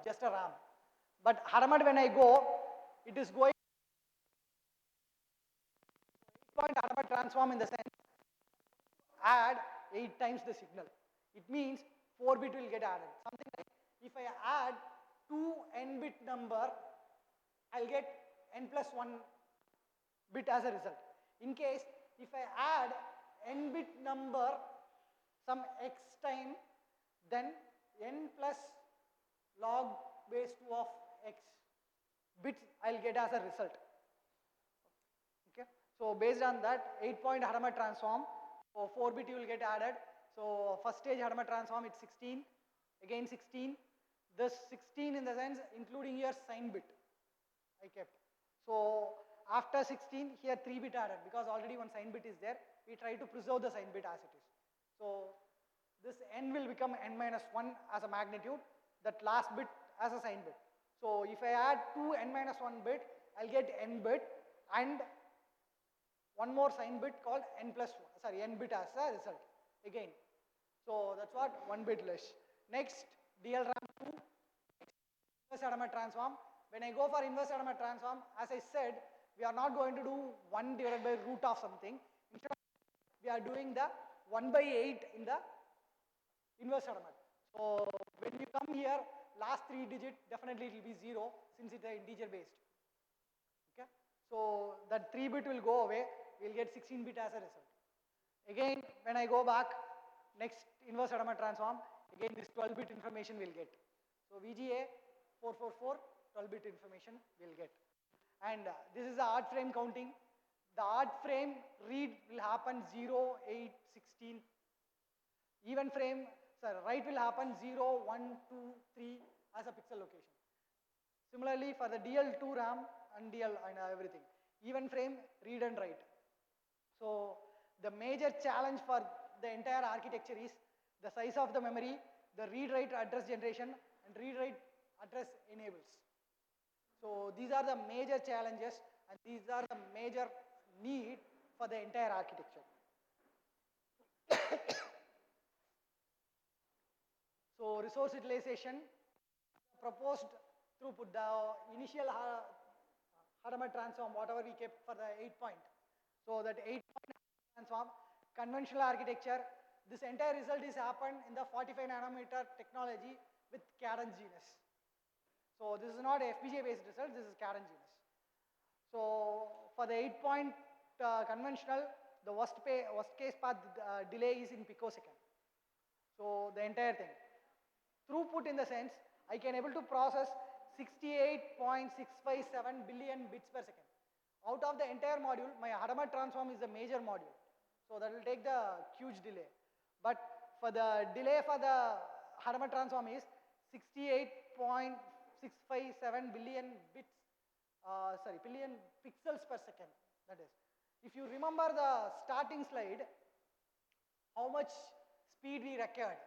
just a RAM. But Hadamard when I go, it is going 8-point Hadamard transform in the sense add 8 times the signal. It means 4 bit will get added. Something like if I add 2 n bit number, I'll get n plus 1 bit as a result. In case if I add n bit number some x time, then n plus log base 2 of x bits I'll get as a result. Okay. So based on that 8-point Hadamard transform, so 4 bit you will get added. So first stage Hadamard transform it's 16, again 16. This 16 in the sense including your sign bit I kept. So after 16 here 3 bit added because already one sign bit is there. We try to preserve the sign bit as it is. So this n will become n minus 1 as a magnitude, that last bit as a sign bit. So if I add 2 n minus 1 bit, I'll get n bit and one more sign bit called n plus 1, sorry, n bit as a result again. So that's what 1 bit less. Next DLRAM 2, inverse Hadamard transform. When I go for inverse Hadamard transform, as I said, we are not going to do 1 divided by root of something. Instead, we are doing the 1 by 8 in the inverse Hadamard. So when you come here, last 3 digit definitely it will be 0 since it's integer based. Okay. So that 3 bit will go away. We'll get 16 bit as a result. Again, when I go back, next inverse Hadamard transform, again this 12 bit information we'll get. So VGA 444, 12 bit information we'll get. And this is the odd frame counting. The odd frame read will happen 0, 8, 16. Even frame, write will happen 0, 1, 2, 3 as a pixel location. Similarly for the DL2 RAM and DL and everything. Even frame, read and write. So the major challenge for the entire architecture is the size of the memory, the read-write address generation and read-write address enables. So these are the major challenges and these are the major need for the entire architecture. So resource utilization, proposed throughput, the initial Hadamard transform, whatever we kept for the 8-point. So that 8-point transform, conventional architecture, this entire result is happened in the 45 nanometer technology with Cadence Genus. So this is not FPGA based result, this is Cadence Genus. So for the 8-point conventional, the worst case path delay is in picosecond. So the entire thing. Throughput in the sense, I can able to process 68.657 billion bits per second. Out of the entire module, my Hadamard transform is the major module. So that will take the huge delay. But for the delay for the Hadamard transform is 68.657 billion bits, billion pixels per second. That is. If you remember the starting slide, how much speed we required.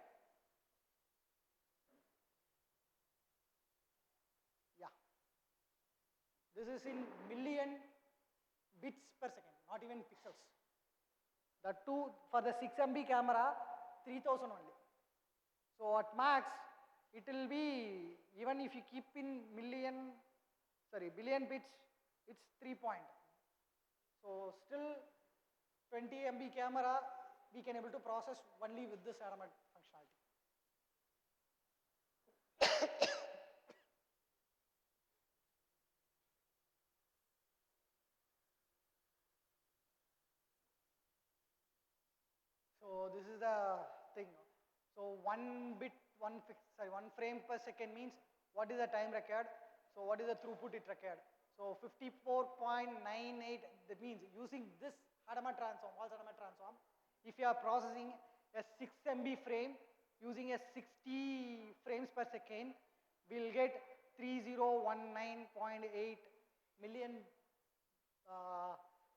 Yeah. This is in million bits per second, not even pixels. That too, for the 6 MB camera, 3000 only. So at max, it will be, even if you keep in billion bits, it's 3 point. So still 20 MB camera, we can able to process only with this Hadamard functionality. So this is the thing. So one frame per second means what is the time required? So what is the throughput it required? So 54.98, that means using this Hadamard transform, Walsh Hadamard transform, if you are processing a 6 MB frame using a 60 frames per second, we'll get 3019.8 million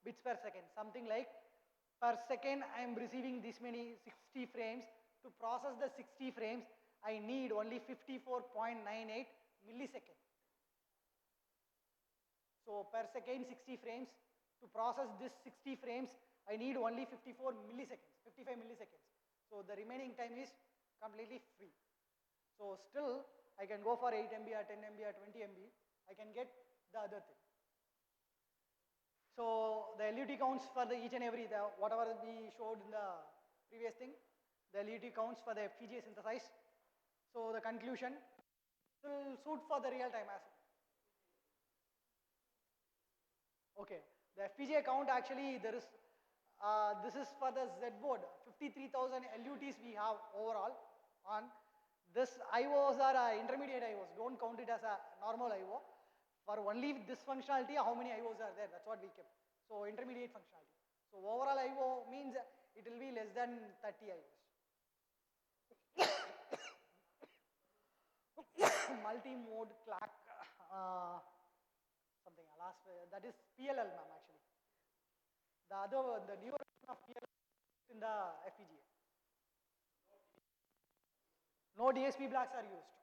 bits per second, something like per second I am receiving this many 60 frames. To process the 60 frames, I need only 54.98 milliseconds. So per second 60 frames, to process this 60 frames, I need only 54 milliseconds, 55 milliseconds. So the remaining time is completely free. So still I can go for 8 MB or 10 MB or 20 MB, I can get the other thing. So the LUT counts for the each and every, whatever we showed in the previous thing, the LUT counts for the FPGA synthesize. So the conclusion will suit for the real time as well. Okay, the FPGA count actually there is, this is for the Z board, 53,000 LUTs we have overall on. This IOs are intermediate IOs, don't count it as a normal IO. For only this functionality, how many IOs are there, that's what we kept. So intermediate functionality. So overall IO means it will be less than 30 IOs. Multi-mode clock, something last, that is PLL ma'am actually. The newer version of PLL in the FPGA. No DSP blocks are used.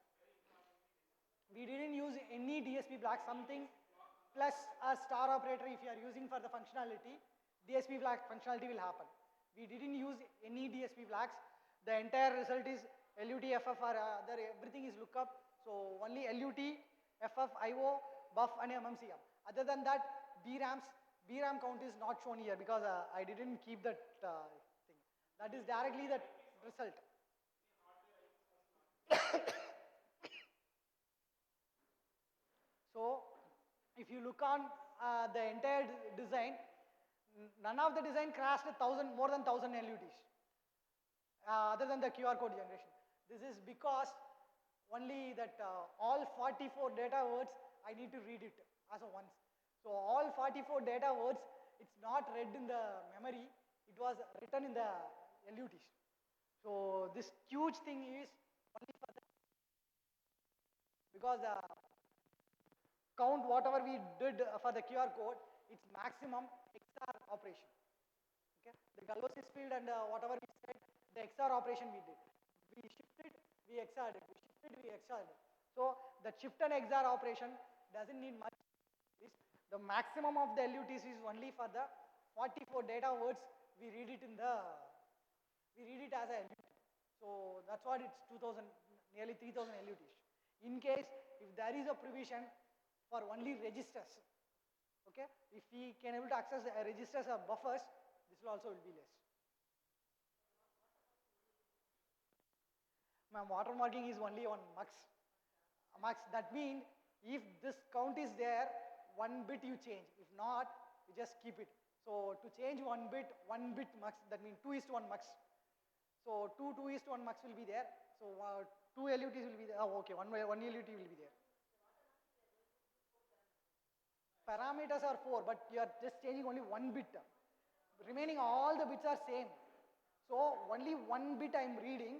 We didn't use any DSP blocks, something plus a star operator if you are using for the functionality, DSP block functionality will happen. We didn't use any DSP blocks. The entire result is LUT, FF or other, everything is lookup. So only LUT, FF, IO, buff and MMCM. Other than that, BRAM count is not shown here because I didn't keep that thing. That is directly the result. So if you look on the entire design, none of the design crashed more than 1000 LUTs, other than the QR code generation. This is because only that all 44 data words, I need to read it as a once. So all 44 data words, it's not read in the memory, it was written in the LUTs. So this huge thing is only for the, because the count whatever we did for the QR code, it's maximum XOR operation. Okay, the Galois field and whatever we said, the XOR operation we did. We shifted, we XORed it. We shifted, we XORed it. So the shift and XOR operation doesn't need much. The maximum of the LUTs is only for the 44 data words. We read it as a LUT. So that's what it's 2000, nearly 3000 LUTs. In case if there is a provision for only registers, okay, if we can able to access registers or buffers, this will also be less. Ma'am, watermarking is only on mux. That means if this count is there, one bit you change. If not, you just keep it. So to change one bit mux, that means 2:1 mux. So 2:1 mux will be there. So 2 LUTs will be there. Oh, okay, one LUT will be there. Parameters are 4, but you are just changing only one bit. Remaining all the bits are same. So only one bit I am reading.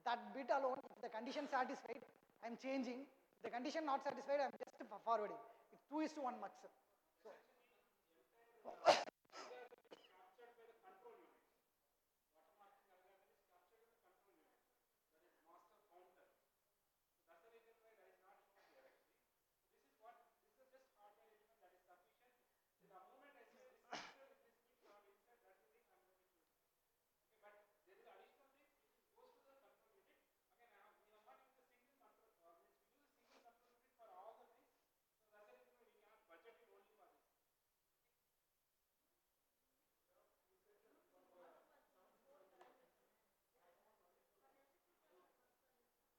That bit alone, if the condition satisfied, I am changing. If the condition not satisfied, I am just forwarding. It's 2:1 mux. So,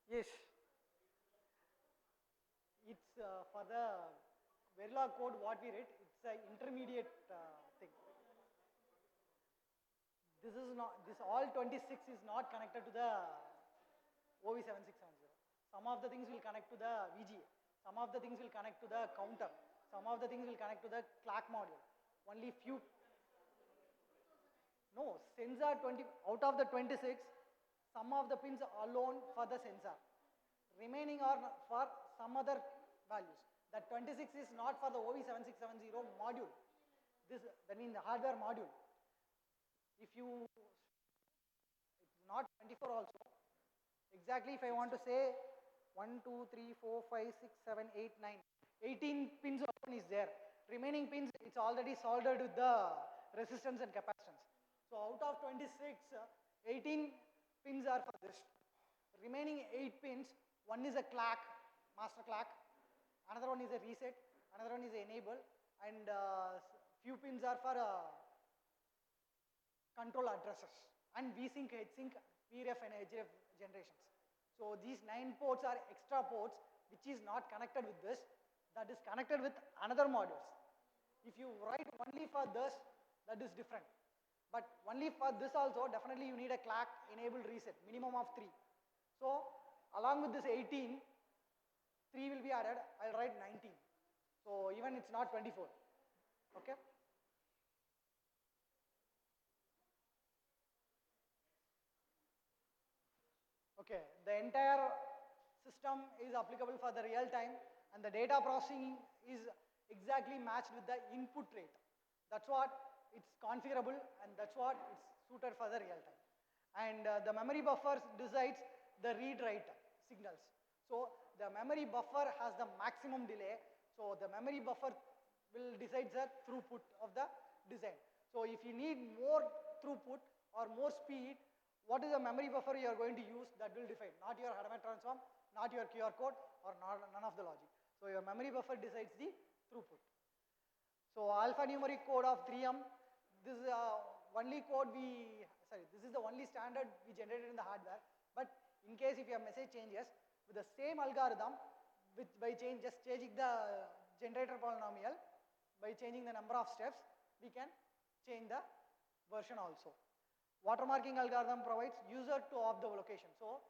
yes, it's for the Verilog code what we read, it's an intermediate thing. This is not, this all 26 is not connected to the OV7670. Some of the things will connect to the VGA. Some of the things will connect to the counter. Some of the things will connect to the clock module. Only few. No, sensor 20, out of the 26, some of the pins are alone for the sensor. Remaining are for some other values. That 26 is not for the OV7670 module. That means the hardware module. If you, it's not 24 also. Exactly if I want to say 1, 2, 3, 4, 5, 6, 7, 8, 9, 18 pins alone is there. Remaining pins, it's already soldered with the resistance and capacitance. So out of 26, 18 pins are for this. Remaining 8 pins, One is a clock, master clock, another one is a reset, another one is enable, and few pins are for control addresses, and vsync, hsync, vref and href generations. So these 9 ports are extra ports which is not connected with this, that is connected with another modules. If you write only for this, that is different. But only for this also, definitely you need a clock enabled reset, minimum of 3. So along with this 18, 3 will be added, I'll write 19. So even it's not 24, okay? Okay, the entire system is applicable for the real time, and the data processing is exactly matched with the input rate. That's what it's configurable, and that's what it's suited for the real time. And the memory buffer decides the read-write signals. So the memory buffer has the maximum delay, so the memory buffer will decide the throughput of the design. So if you need more throughput or more speed, what is the memory buffer you are going to use, that will define, not your Hadamard transform, not your QR code, or none of the logic. So your memory buffer decides the throughput. So alphanumeric code of 3M, this is only code this is the only standard we generated in the hardware, but in case if your message changes, with the same algorithm, by just changing the generator polynomial, by changing the number of steps, we can change the version also. Watermarking algorithm provides user to off the location. So